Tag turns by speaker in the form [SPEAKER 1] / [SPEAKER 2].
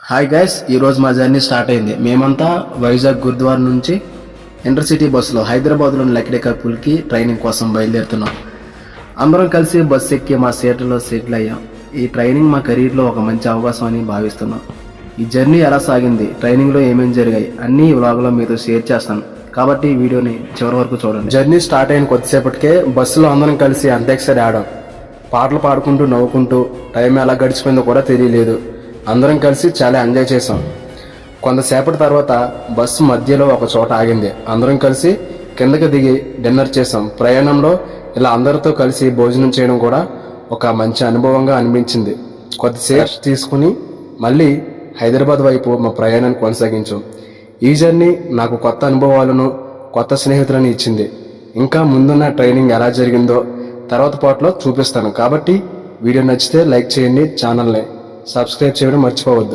[SPEAKER 1] Hi guys, ఈరోజు మా journey start అయింది. మేమంతా వైజాగ్ గురుద్వార నుంచి ఇంటర్సిటీ బస్సులో హైదరాబాద్లోని లక్డేకపూల్కి ట్రైనింగ్ కోసం బయలుదేరుతున్నాం. అందరం కలిసి బస్సు ఎక్కి మా సీట్లలో సెటిల్ అయ్యాం. ఈ ట్రైనింగ్ మా కెరీర్లో ఒక మంచి అవకాశం అని భావిస్తున్నాం. ఈ జర్నీ ఎలా సాగింది, ట్రైనింగ్లో ఏమేమి జరిగాయి అన్నీ ఈ వ్లాగ్లో మీతో షేర్ చేస్తాను. కాబట్టి ఈ వీడియోని చివరి వరకు చూడండి. జర్నీ స్టార్ట్ అయిన కొద్దిసేపటికే బస్సులో అందరం కలిసి అంత్యాక్షరి ఆడాం. పాటలు పాడుకుంటూ నవ్వుకుంటూ టైం ఎలా గడిచిపోయిందో కూడా తెలియలేదు. అందరం కలిసి చాలా ఎంజాయ్ చేసాం. కొంతసేపటి తర్వాత బస్సు మధ్యలో ఒక చోట ఆగింది. అందరం కలిసి కిందకి దిగి డిన్నర్ చేసాం. ప్రయాణంలో ఇలా అందరితో కలిసి భోజనం చేయడం కూడా ఒక మంచి అనుభవంగా అనిపించింది. కొద్దిసేపు తీసుకుని మళ్ళీ హైదరాబాద్ వైపు మా ప్రయాణాన్ని కొనసాగించాం. ఈ జర్నీ నాకు కొత్త అనుభవాలను, కొత్త స్నేహితులను ఇచ్చింది. ఇంకా ముందున్న ట్రైనింగ్ ఎలా జరిగిందో తర్వాత పాటలో చూపిస్తాను. కాబట్టి వీడియో నచ్చితే లైక్ చేయండి, ఛానల్ని సబ్స్క్రైబ్ చేయడం మర్చిపోవద్దు.